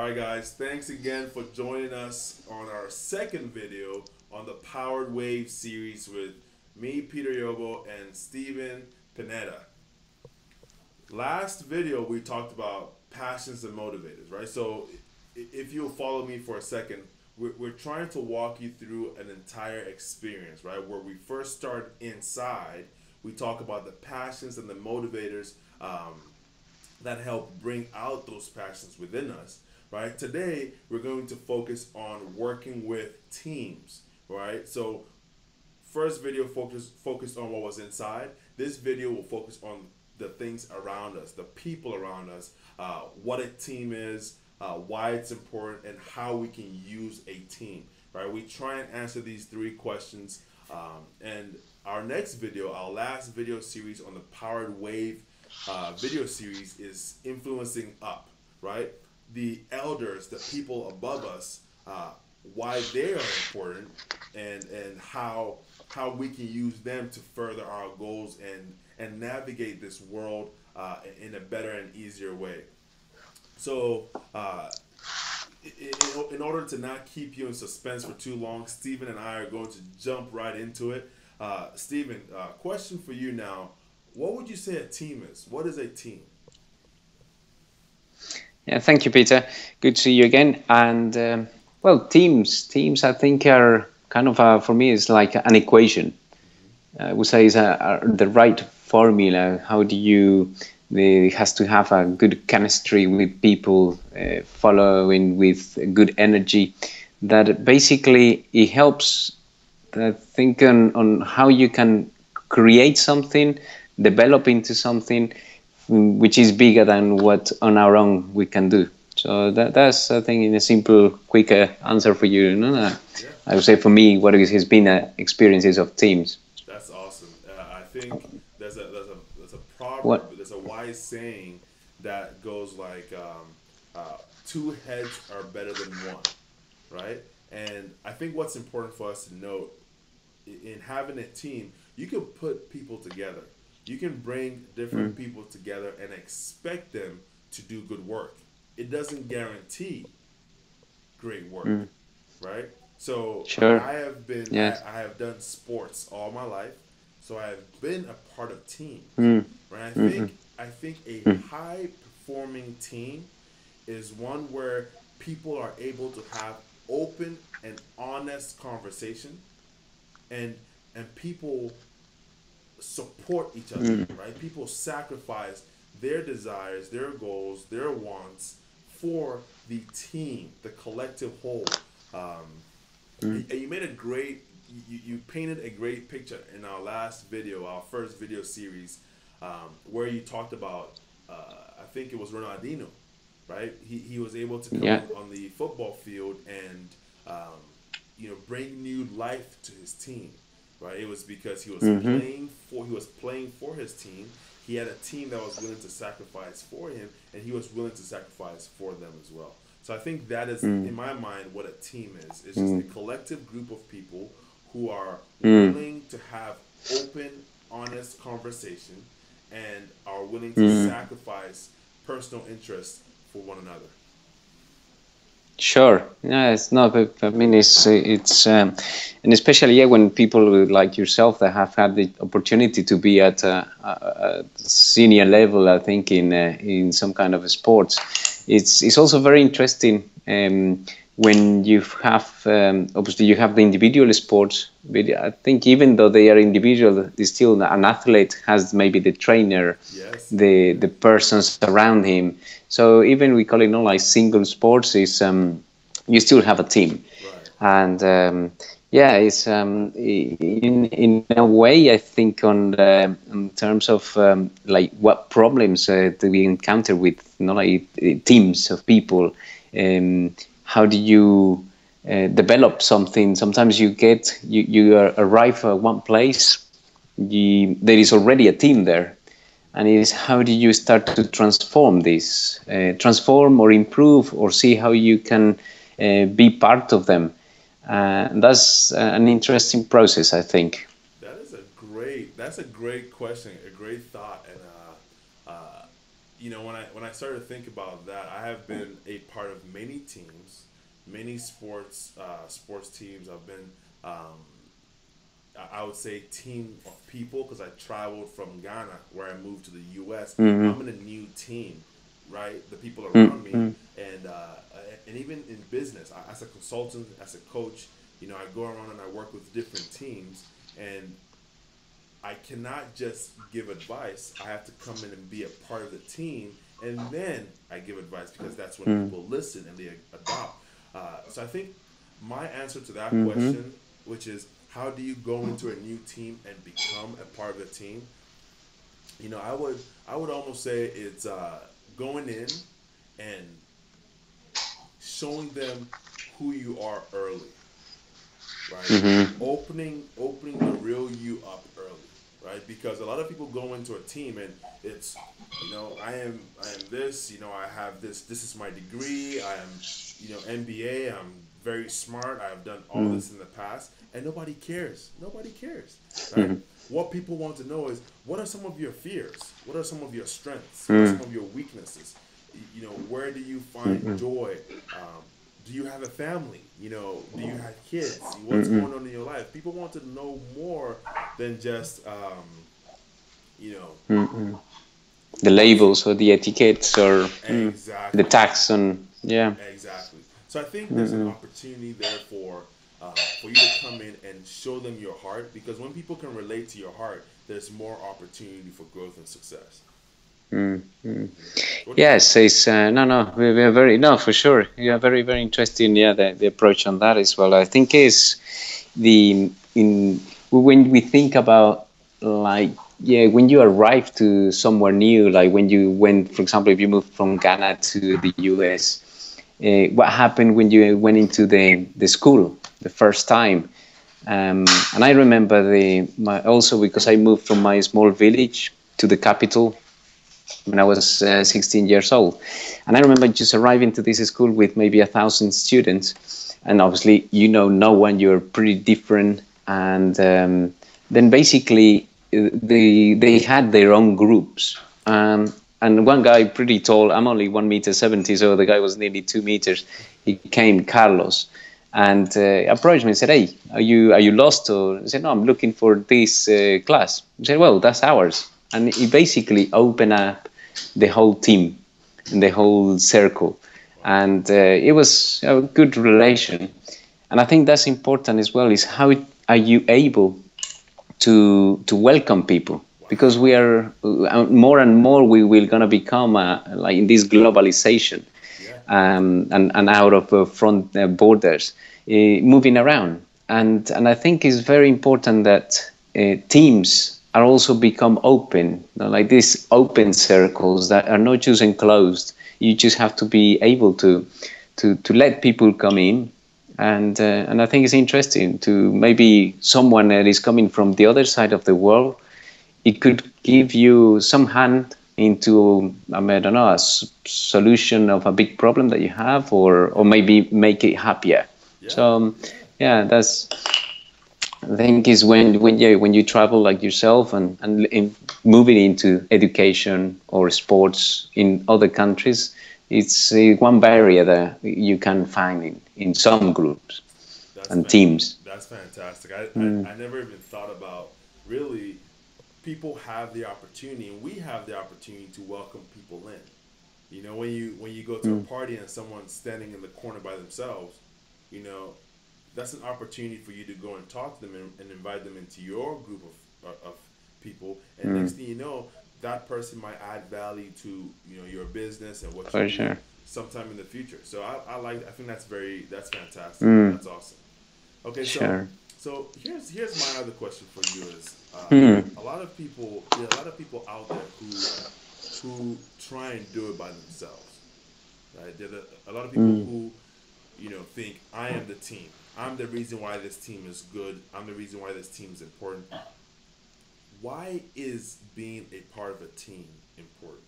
right, guys, thanks again for joining us on our second video on the Powered Wave series with me, Peter Yobo, and Steven Pineda. Last video, we talked about passions and motivators, right? So, if you'll follow me for a second, we're trying to walk you through an entire experience, right? Where we first start inside, we talk about the passions and the motivators that help bring out those passions within us, right? Today, we're going to focus on working with teams, right? So, first video focused on what was inside. This video will focus on the things around us, the people around us, what a team is, why it's important, and how we can use a team, right? We try and answer these three questions. And our next video, our last video series on the Powered Wave video series is influencing up, right? The elders, the people above us, why they are important, and how we can use them to further our goals and navigate this world in a better and easier way. So, in order to not keep you in suspense for too long, Stephen and I are going to jump right into it. Stephen, question for you now. What would you say a team is? What is a team? Yeah, thank you, Peter. Good to see you again. And well, teams, I think are kind of for me, is like an equation. I would say is the right formula. How do you? It has to have a good chemistry with people, following with good energy. That basically it helps. Think on how you can create something, develop into something which is bigger than what on our own we can do. So that's I think in a simple, quick answer for you. Yeah. I would say for me, what has been experiences of teams. That's awesome. I think there's a proverb, What? there's a wise saying that goes like, two heads are better than one, right? And I think what's important for us to note in having a team, you can put people together. You can bring different people together and expect them to do good work. It doesn't guarantee great work, right? So Sure. I have been Yes. I have done sports all my life, so I have been a part of teams, Mm. right? Mm-hmm. I think a Mm. high performing team is one where people are able to have open and honest conversation, and people support each other, Mm. right? People sacrifice their desires, their goals, their wants for the team, the collective whole. Um, Mm. and you made a great, you painted a great picture in our last video, our first video series, where you talked about, I think it was Ronaldinho, right? He was able to come Yeah. on the football field and, bring new life to his team, right? It was because Mm-hmm. he was playing for his team. He had a team that was willing to sacrifice for him, and he was willing to sacrifice for them as well. So I think that is, Mm. in my mind, what a team is. It's just a Mm. collective group of people who are Mm. willing to have open, honest conversation and are willing to Mm. sacrifice personal interests for one another. Sure. Yeah, it's not. I mean, and especially yeah, when people like yourself that have had the opportunity to be at a senior level, I think in some kind of sports, it's also very interesting when you have obviously you have the individual sports, but I think even though they are individual, it's still an athlete has maybe the trainer, Yes. the persons around him. So even we call it not like single sports is you still have a team, Right. and yeah, it's in a way I think on in terms of like what problems do we encounter with not like teams of people, how do you develop something? Sometimes you arrive at one place, there is already a team there, and it is how do you start to transform this, transform or improve, or see how you can be part of them. That's an interesting process, I think. That's a great question, a great thought, and when I started to think about that, I have been a part of many teams, many sports teams. I've been, um, I would say, team of people because I traveled from Ghana where I moved to the U.S. Mm-hmm. I'm in a new team, right? The people around me, Mm-hmm. and even in business, as a consultant, as a coach, I go around and I work with different teams, and I cannot just give advice. I have to come in and be a part of the team, and then I give advice because that's when people listen and they adopt. So I think my answer to that Mm-hmm. question, which is how do you go into a new team and become a part of the team? I would almost say it's going in and showing them who you are early, right? Mm-hmm. Opening the real you up early, right? Because a lot of people go into a team and it's, I am this, I have this. This is my degree. I am, MBA. I'm very smart. I have done all this in the past, and nobody cares. Nobody cares, right? Mm-hmm. What people want to know is what are some of your fears? What are some of your strengths? What are some Mm-hmm. of your weaknesses? Where do you find joy? Do you have a family? Do you have kids? What's Mm-hmm. going on in your life? People want to know more than just, you know, Mm-hmm. The what's labels or the etiquettes or the exactly, tax on, yeah. exactly. So I think there's an Mm-hmm. opportunity there for you to come in and show them your heart because when people can relate to your heart, there's more opportunity for growth and success. Mm-hmm. What do you think? Yes, it's no, no, we're very no for sure. Yeah, very, very interesting. Yeah, the approach on that as well. I think is the in when we think about like yeah when you arrive to somewhere new, like when you went, for example, if you moved from Ghana to the US, what happened when you went into the school the first time? And I remember also because I moved from my small village to the capital when I was 16 years old. And I remember just arriving to this school with maybe 1,000 students. And obviously, no one, you're pretty different. And then basically, they had their own groups. And one guy, pretty tall, I'm only 1 meter 70, so the guy was nearly 2 meters. He came, Carlos, and approached me and said, "Hey, are you lost?" Or I said, "No, I'm looking for this class." He said, "Well, that's ours." And he basically opened up the whole team and the whole circle, Wow. and it was a good relation. And I think that's important as well. Is how are you able to welcome people? Because we Wow. are more and more we will gonna become like in this globalization, Yeah. and out of front borders, moving around. And I think it's very important that teams are also become open, like these open circles that are not just enclosed. You just have to be able to let people come in, and I think it's interesting to maybe someone that is coming from the other side of the world. It could give you some hand into, I mean, I don't know, a solution of a big problem that you have, or Yeah. maybe make it happier. So Yeah. Yeah. yeah, that's I think is when you travel like yourself and moving into education or sports in other countries, it's one barrier that you can find in some groups That's and fan. teams. That's fantastic. Mm, I never even thought about really people have the opportunity and we have the opportunity to welcome people in. When you go to a mm, party and someone's standing in the corner by themselves, you know, that's an opportunity for you to go and talk to them and invite them into your group of people. And mm, next thing you know, that person might add value to your business and what you for do sure. sometime in the future. So I think that's fantastic. Mm, That's awesome. Okay, so sure. so here's my other question for you is Mm, a lot of people there are a lot of people out there who try and do it by themselves, right? A lot of people mm, who think I am the team. I'm the reason why this team is good. I'm the reason why this team is important. Why is being a part of a team important?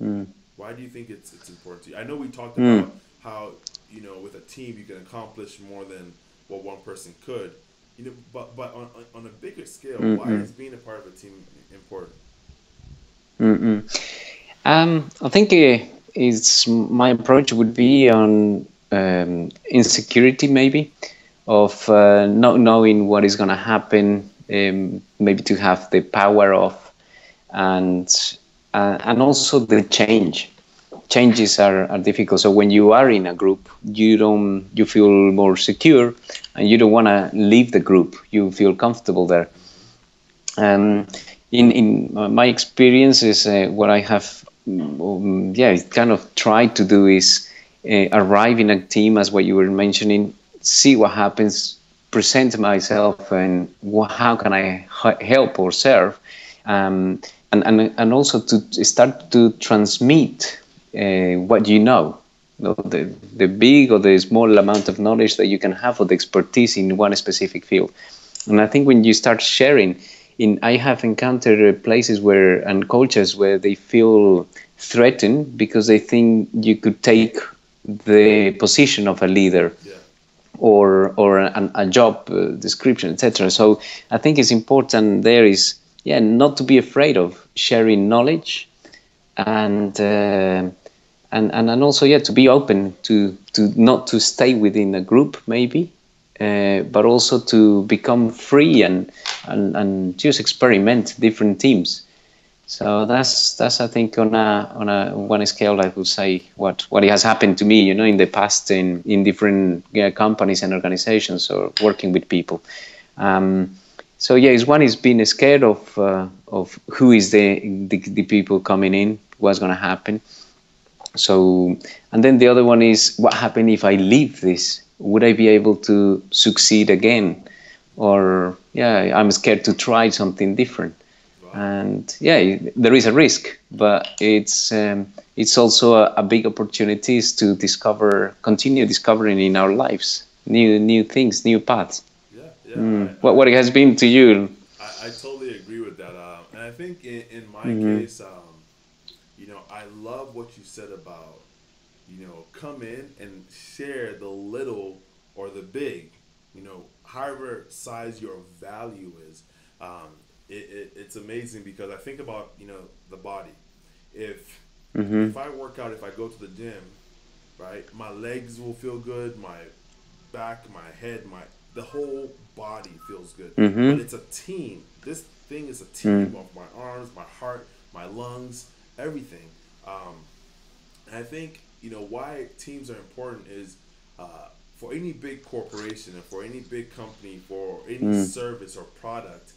mm, Why do you think it's important to you? I know we talked mm, about how with a team you can accomplish more than what one person could. But on a bigger scale, mm, why mm, is being a part of a team important? mm, mm. I think it's my approach would be on insecurity, maybe, of not knowing what is going to happen, maybe to have the power of, and and also the change. Changes are difficult. So when you are in a group, you feel more secure, and you don't want to leave the group. You feel comfortable there. Um, in my experience is what I have, yeah, kind of tried to do is arrive in a team as what you were mentioning, see what happens, present myself, and how can I help or serve, and also to start to transmit what you know. The big or the small amount of knowledge that you can have or the expertise in one specific field. And I think when you start sharing, I have encountered places where and cultures where they feel threatened because they think you could take the position of a leader Yeah. or a job description, etc. So I think it's important there is, yeah, not to be afraid of sharing knowledge, and and also, yeah, to be open to not to stay within a group, maybe, but also to become free and just experiment different teams. So that's I think on a one scale I would say what has happened to me, in the past in different, yeah, companies and organizations or working with people. Um, so yeah, is one is being scared of who is the people coming in, what's going to happen. So, and then the other one is what happened if I leave this? Would I be able to succeed again? Or, yeah, I'm scared to try something different. Wow. And yeah, there is a risk, but it's also a big opportunities to continue discovering in our lives, new things, new paths. Yeah, yeah. I, What it has been to you? I totally agree with that. And I think in my Mm-hmm. case, I love what you said about, come in and share the little or the big, however size your value is. It's amazing because I think about, the body. If Mm-hmm. if I work out, if I go to the gym, right, my legs will feel good, my back, my head, the whole body feels good. But Mm-hmm. it's a team. This thing is a Mm-hmm. team of my arms, my heart, my lungs, everything. And I think why teams are important is for any big corporation and for any big company, for any service or product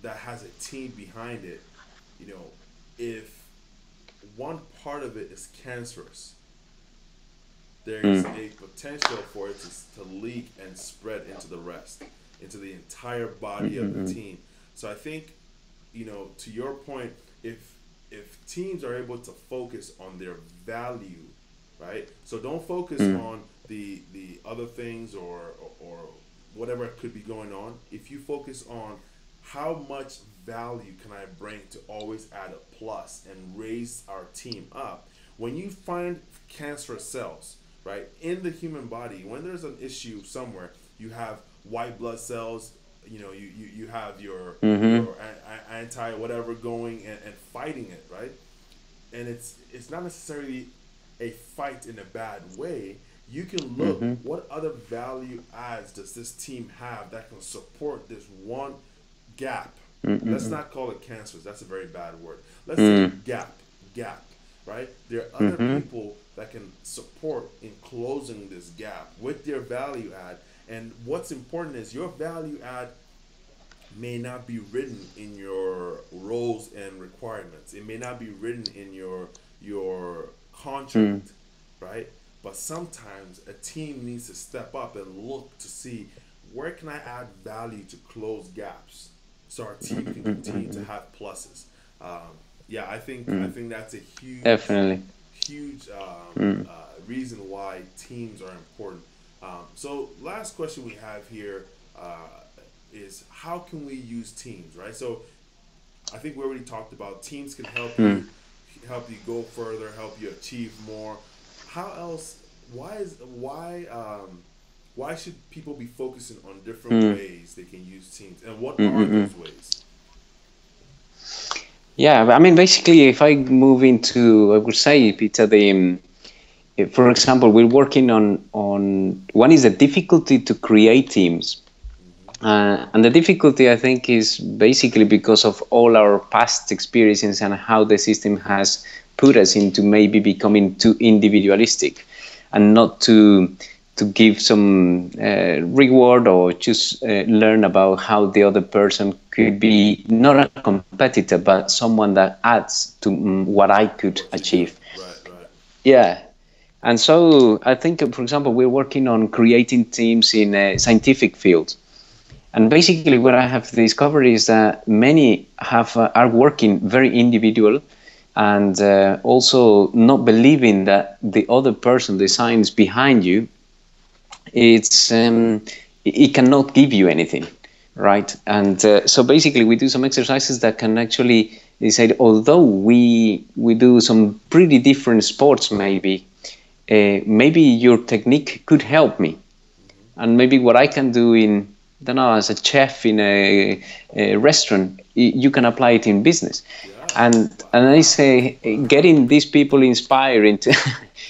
that has a team behind it. You know, if one part of it is cancerous, there's a potential for it to leak and spread into the rest, into the entire body of the Mm-hmm. team. So I think, to your point, if teams are able to focus on their value, right? So don't focus on the other things or whatever could be going on. If you focus on how much value can I bring to always add a plus and raise our team up, when you find cancerous cells, right, in the human body, when there's an issue somewhere, you have white blood cells, you have Mm-hmm. your anti whatever going and fighting it, right? And it's not necessarily a fight in a bad way. You can look Mm-hmm. what other value adds does this team have that can support this one gap. Let's Mm-hmm. not call it cancers. That's a very bad word. Let's say Mm-hmm. gap, right? There are other Mm-hmm. people that can support in closing this gap with their value add. And what's important is your value add may not be written in your roles and requirements. It may not be written in your contract, right? But sometimes a team needs to step up and look to see where can I add value to close gaps, so our team can continue to have pluses. Um, yeah, I think that's a Definitely. huge reason why teams are important. So last question we have here uh, is how can we use teams, right? So I think we already talked about teams can help you go further, help you achieve more. How else? Why should people be focusing on different Mm. ways they can use teams, and what are Mm-mm-mm. those ways? Yeah, I mean, basically, if I move into, I would say, Peter, for example, we're working on one is the difficulty to create teams. Hmm. And the difficulty, I think, is basically because of all our past experiences and how the system has put us into maybe becoming too individualistic and not to give some reward or just learn about how the other person could be not a competitor but someone that adds to what I could What you do. achieve. Right, right. Yeah, and so I think, for example, we're working on creating teams in a scientific field. And basically, what I have discovered is that many are working very individual, and also not believing that the other person, the science behind you, it's it cannot give you anything, right? And so basically, we do some exercises that can actually decide. Although we do some pretty different sports, maybe your technique could help me, Hmm. and maybe what I can do in, I don't know, as a chef in a restaurant, you can apply it in business. Yeah. And I Wow. say, getting these people inspired into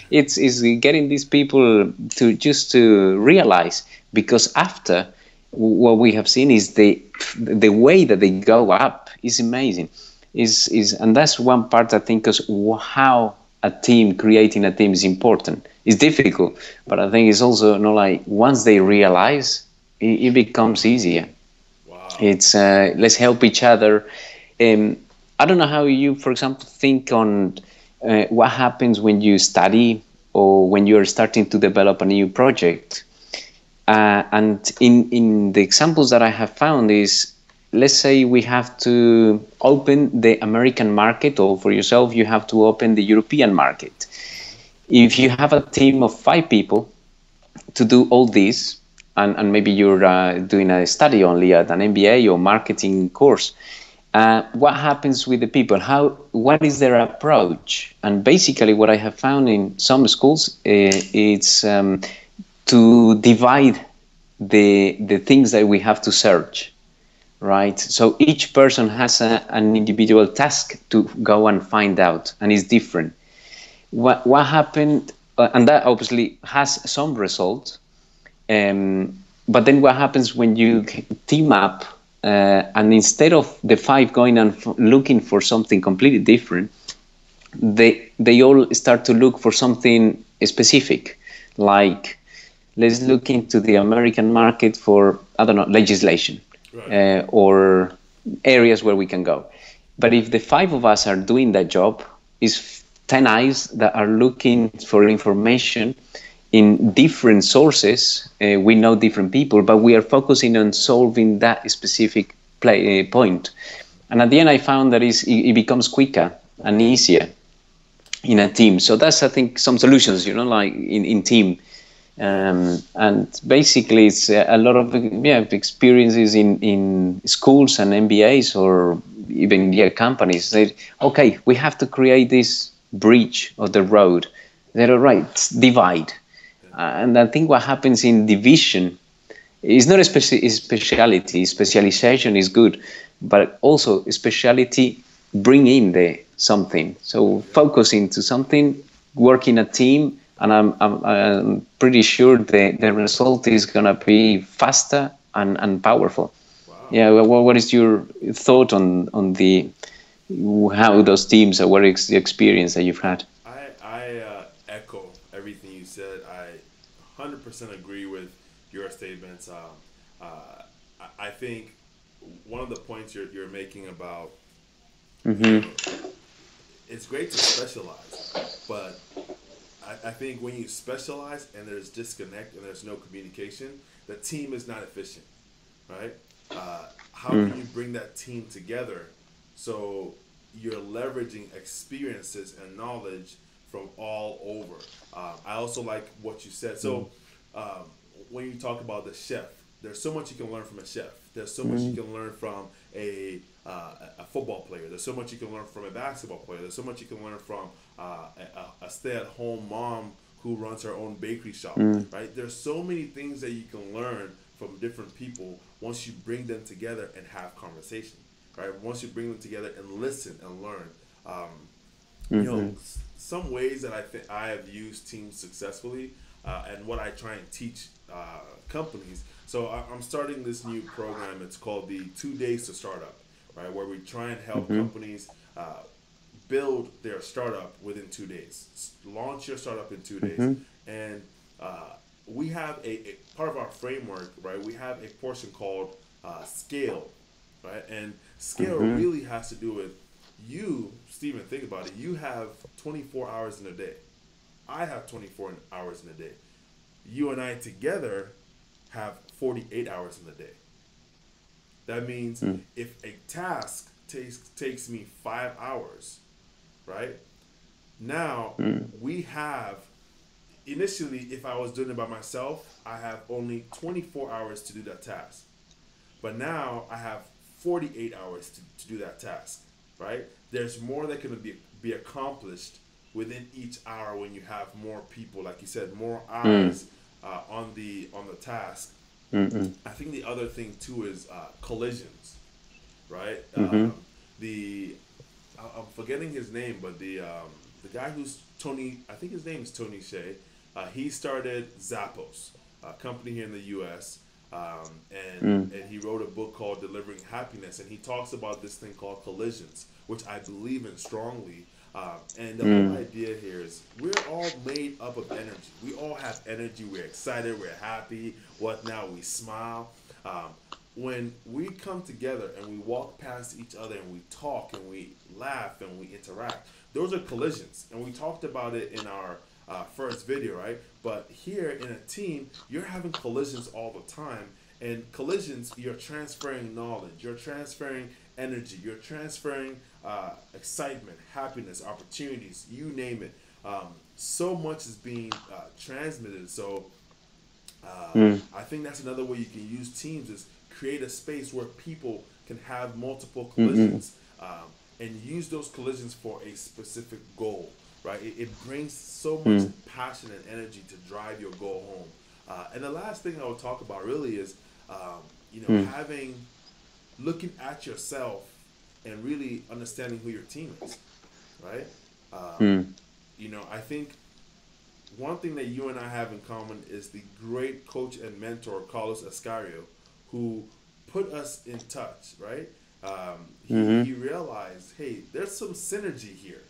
it's is getting these people to just to realize, because after, what we have seen is the way that they go up is amazing. Is And that's one part, I think, is how a team, creating a team, is important. It's difficult, but I think it's also, like, once they realize, it becomes easier. Wow. It's let's help each other. I don't know how you, for example, think on what happens when you study or when you're starting to develop a new project. And in the examples that I have found is, let's say we have to open the American market, or for yourself, you have to open the European market. If you have a team of 5 people to do all this, and maybe you're doing a study only at an MBA or marketing course, what happens with the people? What is their approach? And basically, what I have found in some schools, it's to divide the things that we have to search, right? So each person has an individual task to go and find out, and it's different. What happened, and that obviously has some results. But then what happens when you team up, and instead of the 5 going and looking for something completely different, they all start to look for something specific, like, let's look into the American market for, I don't know, legislation, Right. or areas where we can go. But if the 5 of us are doing that job, is 10 eyes that are looking for information in different sources. We know different people, but we are focusing on solving that specific point. And at the end, I found that it becomes quicker and easier in a team. So that's, I think, some solutions, like in team. Yeah. And basically, it's a lot of, experiences in schools and MBAs, or even, companies. Okay, we have to create this bridge of the road. They're all right, divide. Yeah. And I think what happens in division is not a speciality. Specialization is good, but also speciality bring in the something. So Yeah. focus into something, work in a team, and I'm pretty sure the result is gonna be faster and powerful. Wow. Yeah. What is your thought on the how those teams are? What is the experience that you've had? I echo everything you said. I 100% agree with your statements. I think one of the points you're making about, you Mm-hmm. know, it's great to specialize, but I think when you specialize and there's disconnect and there's no communication, the team is not efficient, right? How can you bring that team together so you're leveraging experiences and knowledge from all over? I also like what you said. So um, when you talk about the chef, there's so much you can learn from a chef. There's so much you can learn from a football player. There's so much you can learn from a basketball player. There's so much you can learn from a stay-at-home mom who runs her own bakery shop. Right? There's so many things that you can learn from different people once you bring them together and have conversation. right? Once you bring them together and listen and learn, um, Mm-hmm. some ways that I think I have used teams successfully, and what I try and teach companies. So I'm starting this new program. It's called the 2 Days to Startup, right? Where we try and help Mm-hmm. companies build their startup within 2 days. Launch your startup in 2 days, Mm-hmm. and we have a part of our framework, right? We have a portion called scale, right? And scale Mm-hmm. really has to do with you, Stephen. Think about it. You have 24 hours in a day. I have 24 hours in a day. You and I together have 48 hours in a day. That means if a task takes me 5 hours, right? Now Mm-hmm. we have, initially, if I was doing it by myself, I have only 24 hours to do that task. But now I have 48 hours to do that task, right? There's more that can be accomplished within each hour when you have more people, like you said, more eyes on the task. Mm-hmm. I think the other thing too is collisions, right? Mm-hmm. The I'm forgetting his name, but the guy who's Tony, I think his name is Tony Shea. He started Zappos, a company here in the U.S. And he wrote a book called Delivering Happiness, and he talks about this thing called collisions, which I believe in strongly. And the whole Mm-hmm. idea here is we're all made up of energy. We all have energy. We're excited. We're happy. What now? We smile. Um, when we come together and we walk past each other and we talk and we laugh and we interact, those are collisions. And we talked about it in our first video, right? But here in a team, you're having collisions all the time. And collisions, you're transferring knowledge, you're transferring energy, you're transferring excitement, happiness, opportunities, you name it. So much is being transmitted. So I think that's another way you can use teams is create a space where people can have multiple Mm-hmm. collisions, and use those collisions for a specific goal. Right? It brings so much passion and energy to drive your goal home. And the last thing I would talk about really is, having looking at yourself and really understanding who your team is. Right? Um, Mm-hmm. I think one thing that you and I have in common is the great coach and mentor Carlos Escario, who put us in touch. Right? He Mm-hmm. realized, hey, there's some synergy here.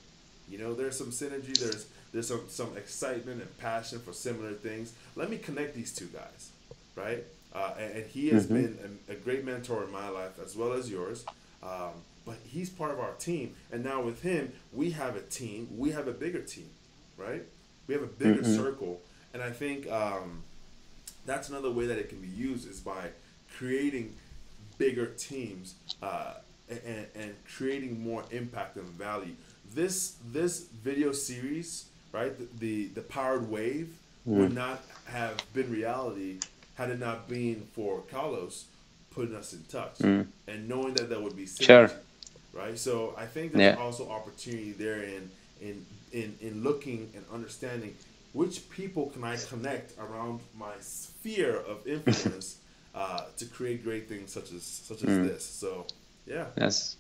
There's some synergy. There's some excitement and passion for similar things. Let me connect these two guys, right? And he has Mm-hmm. been a great mentor in my life as well as yours. Um, but he's part of our team, and now with him, we have a team. We have a bigger team, right? We have a bigger Mm-hmm. circle, and I think that's another way that it can be used is by creating bigger teams, and creating more impact and value. This video series, right? The powered wave would not have been reality had it not been for Carlos putting us in touch Mm-hmm. and knowing that there would be Sure. synergy, right? So I think there's Yeah. also opportunity there in looking and understanding which people can I connect around my sphere of influence, to create great things such as this. So yeah. Yes.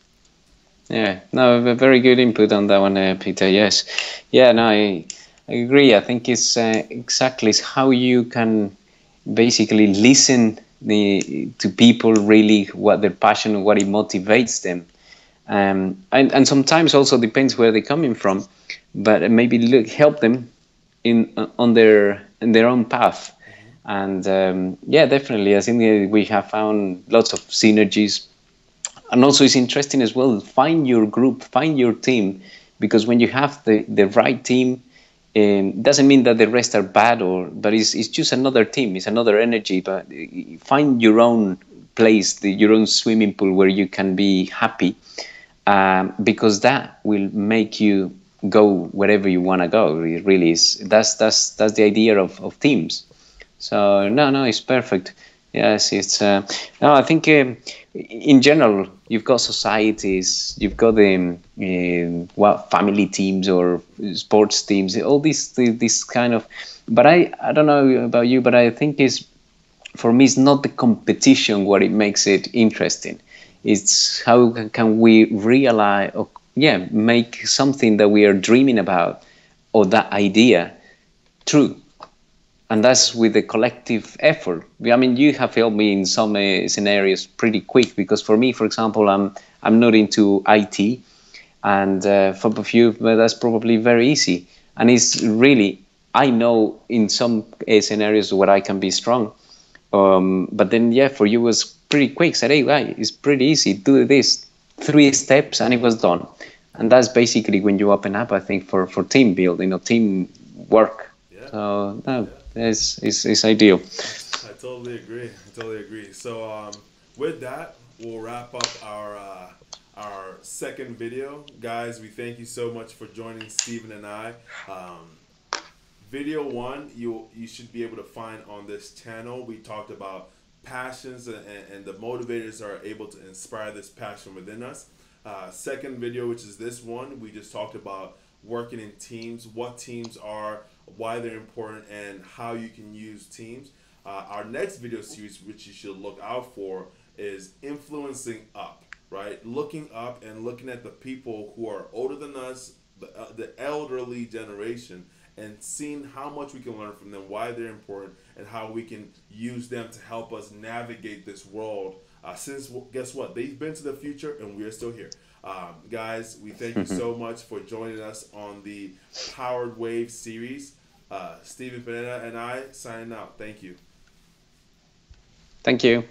Yeah. No, very good input on that one, Peter. Yes. Yeah. No, I agree. I think it's exactly it's how you can basically listen to people really what their passion, what it motivates them, and sometimes also depends where they're coming from, but maybe help them in on their own path. Hmm. And yeah, definitely, I think we have found lots of synergies. And also it's interesting as well, find your group, find your team, because when you have the right team, doesn't mean that the rest are bad, but it's just another team, it's another energy. But find your own place, your own swimming pool where you can be happy, because that will make you go wherever you want to go. It really is. That's the idea of teams. So Yeah. no, it's perfect. Yes, it's no. I think in general, you've got societies, you've got the family teams or sports teams, all these kind of. But I don't know about you, but I think is for me it's not the competition what it makes it interesting. It's how can we realize, or yeah, make something that we are dreaming about, or that idea, true. And that's with the collective effort. I mean, you have helped me in some scenarios pretty quick, because for me, for example, I'm not into IT, and for a few, that's probably very easy. And it's really, I know in some scenarios where I can be strong, but then yeah, for you it was pretty quick. Said, hey, right, it's pretty easy. Do this 3 steps, and it was done. And that's basically when you open up, I think, for team building or team work. Yeah, So no, yeah. it's ideal. I totally agree. I totally agree. So with that, we'll wrap up our second video, guys. We thank you so much for joining Steven and I. Um, Video one, you should be able to find on this channel. We talked about passions, and the motivators are able to inspire this passion within us. Second video, which is this one, we just talked about working in teams, what teams are, why they're important, and how you can use teams. Our next video series, which you should look out for, is influencing up, right? Looking up and looking at the people who are older than us, the elderly generation, and seeing how much we can learn from them, why they're important, and how we can use them to help us navigate this world. Since, guess what? They've been to the future, and we're still here. Guys, we thank you so much for joining us on the Powered Wave series. Steven, Pineda, and I signing out. Thank you. Thank you.